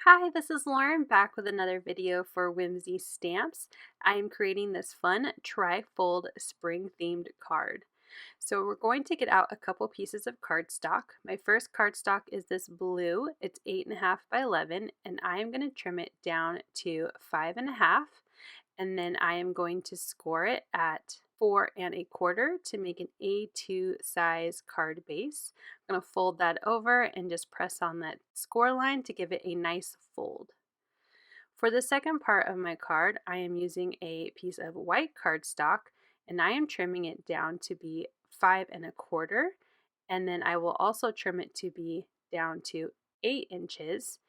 Hi, this is Lauren back with another video for Whimsy Stamps. I am creating this fun tri-fold spring themed card. So we're going to get out a couple pieces of cardstock. My first cardstock is this blue. It's 8.5 by 11 and I am going to trim it down to 5.5, and then I am going to score it at 4.25 to make an A2 size card base. I'm going to fold that over and just press on that score line to give it a nice fold. For the second part of my card, I am using a piece of white cardstock and I am trimming it down to be 5.25, and then I will also trim it to be down to 8 inches.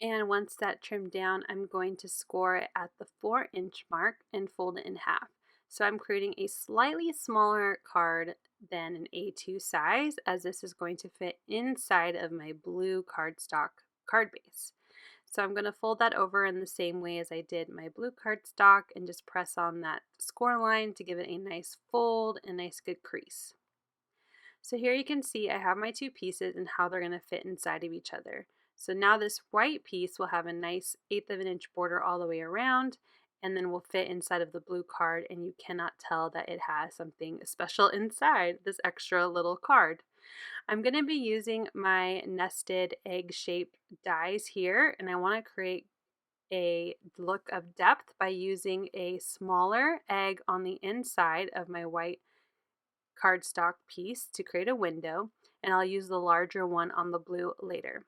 And once that trimmed down, I'm going to score it at the 4-inch mark and fold it in half. So I'm creating a slightly smaller card than an A2 size, as this is going to fit inside of my blue cardstock card base. So I'm going to fold that over in the same way as I did my blue cardstock and just press on that score line to give it a nice fold and nice good crease. So here you can see I have my two pieces and how they're going to fit inside of each other. So now this white piece will have a nice 1/8 of an inch border all the way around, and then will fit inside of the blue card, and you cannot tell that it has something special inside this extra little card. I'm going to be using my nested egg shaped dies here, and I want to create a look of depth by using a smaller egg on the inside of my white cardstock piece to create a window, and I'll use the larger one on the blue later.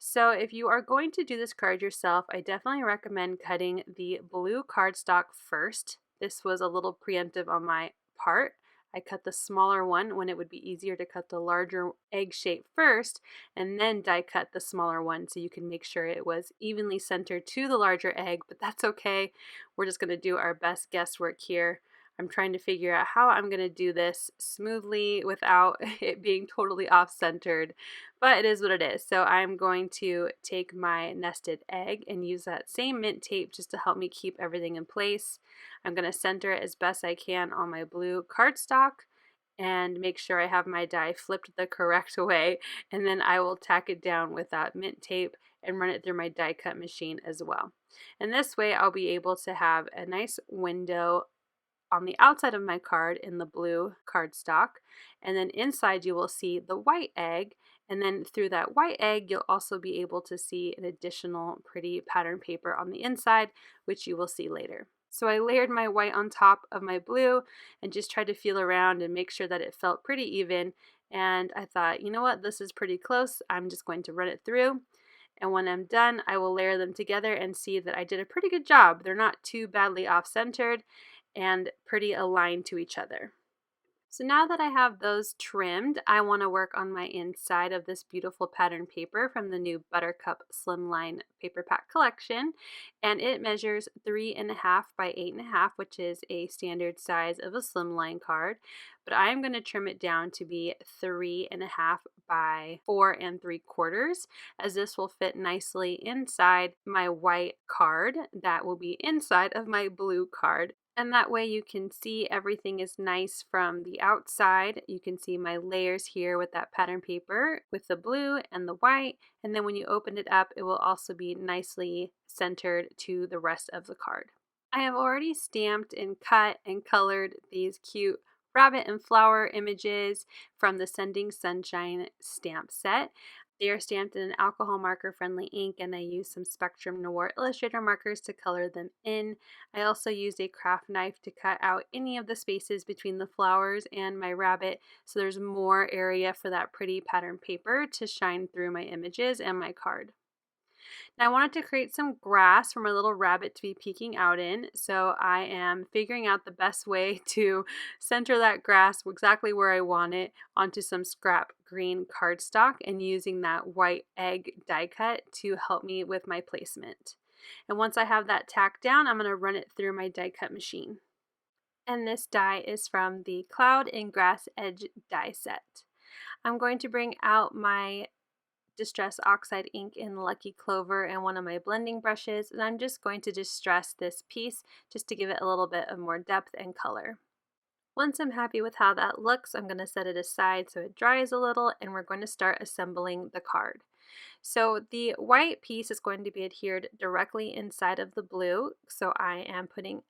So if you are going to do this card yourself, I definitely recommend cutting the blue cardstock first. This was a little preemptive on my part. I cut the smaller one when it would be easier to cut the larger egg shape first, and then die cut the smaller one so you can make sure it was evenly centered to the larger egg, but that's okay. We're just going to do our best guesswork here. I'm trying to figure out how I'm going to do this smoothly without it being totally off-centered, but it is what it is. So I'm going to take my nested egg and use that same mint tape just to help me keep everything in place. I'm going to center it as best I can on my blue cardstock and make sure I have my die flipped the correct way, and then I will tack it down with that mint tape and run it through my die cut machine as well. And this way I'll be able to have a nice window on the outside of my card in the blue cardstock, and then inside you will see the white egg, and then through that white egg you'll also be able to see an additional pretty pattern paper on the inside, which you will see later. So I layered my white on top of my blue and just tried to feel around and make sure that it felt pretty even, and I thought, you know what, this is pretty close, I'm just going to run it through. And when I'm done, I will layer them together and see that I did a pretty good job. They're not too badly off-centered and pretty aligned to each other. So now that I have those trimmed, I want to work on my inside of this beautiful pattern paper from the new Buttercup Slimline paper pack collection, and it measures 3.5 by 8.5, which is a standard size of a slimline card, but I'm going to trim it down to be 3.5 by 4.75, as this will fit nicely inside my white card that will be inside of my blue card. And that way you can see everything is nice from the outside. You can see my layers here with that pattern paper with the blue and the white. And then when you open it up, it will also be nicely centered to the rest of the card. I have already stamped and cut and colored these cute rabbit and flower images from the Sending Sunshine stamp set. They are stamped in an alcohol marker friendly ink, and I used some Spectrum Noir Illustrator markers to color them in. I also used a craft knife to cut out any of the spaces between the flowers and my rabbit, so there's more area for that pretty pattern paper to shine through my images and my card. Now I wanted to create some grass for my little rabbit to be peeking out in, so I am figuring out the best way to center that grass exactly where I want it onto some scrap green cardstock and using that white egg die cut to help me with my placement. And once I have that tacked down, I'm going to run it through my die cut machine. And this die is from the Cloud and Grass Edge die set. I'm going to bring out my Distress Oxide ink in Lucky Clover and one of my blending brushes, and I'm just going to distress this piece just to give it a little bit of more depth and color. Once I'm happy with how that looks, I'm going to set it aside so it dries a little, and we're going to start assembling the card. So the white piece is going to be adhered directly inside of the blue, so I am putting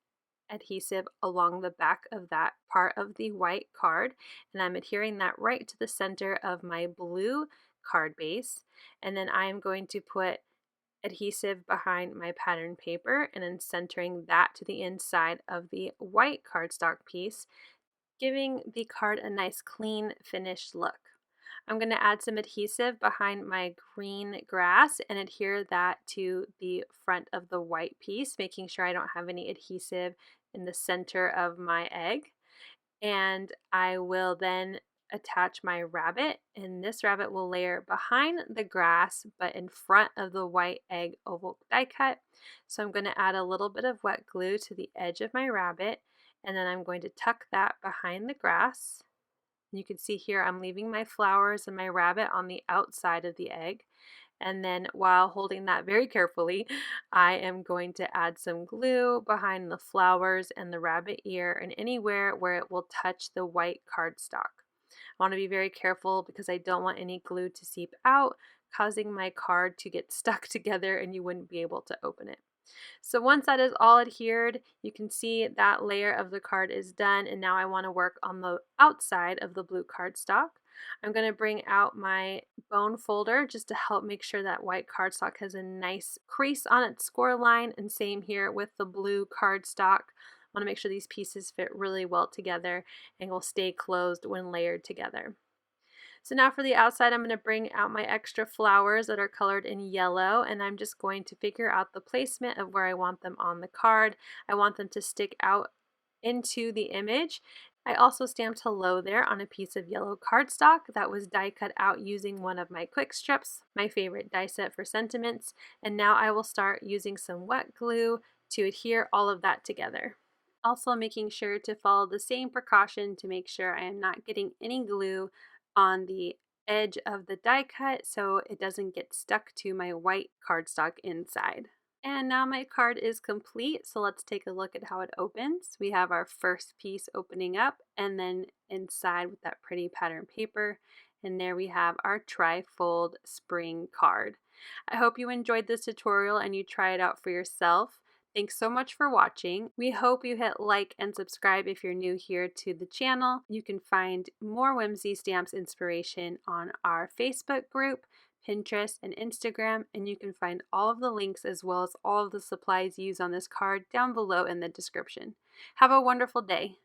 adhesive along the back of that part of the white card, and I'm adhering that right to the center of my blue card base, and then I'm going to put adhesive behind my pattern paper and then centering that to the inside of the white cardstock piece, giving the card a nice clean finished look. I'm going to add some adhesive behind my green grass and adhere that to the front of the white piece, making sure I don't have any adhesive in the center of my egg. And I will then attach my rabbit, and this rabbit will layer behind the grass but in front of the white egg oval die cut. So I'm going to add a little bit of wet glue to the edge of my rabbit, and then I'm going to tuck that behind the grass. You can see here I'm leaving my flowers and my rabbit on the outside of the egg. And then while holding that very carefully, I am going to add some glue behind the flowers and the rabbit ear and anywhere where it will touch the white cardstock. I want to be very careful because I don't want any glue to seep out, causing my card to get stuck together and you wouldn't be able to open it. So once that is all adhered, you can see that layer of the card is done, and now I want to work on the outside of the blue cardstock. I'm going to bring out my bone folder just to help make sure that white cardstock has a nice crease on its score line, and same here with the blue cardstock. I want to make sure these pieces fit really well together and will stay closed when layered together. So now for the outside, I'm going to bring out my extra flowers that are colored in yellow, and I'm just going to figure out the placement of where I want them on the card. I want them to stick out into the image. I also stamped hello there on a piece of yellow cardstock that was die cut out using one of my quick strips, my favorite die set for sentiments, and now I will start using some wet glue to adhere all of that together. Also making sure to follow the same precaution to make sure I am not getting any glue on the edge of the die cut so it doesn't get stuck to my white cardstock inside. And now my card is complete, so let's take a look at how it opens. We have our first piece opening up, and then inside with that pretty pattern paper, and there we have our tri-fold spring card. I hope you enjoyed this tutorial and you try it out for yourself. Thanks so much for watching. We hope you hit like and subscribe if you're new here to the channel. You can find more Whimsy Stamps inspiration on our Facebook group, Pinterest, and Instagram, and you can find all of the links as well as all of the supplies used on this card down below in the description. Have a wonderful day.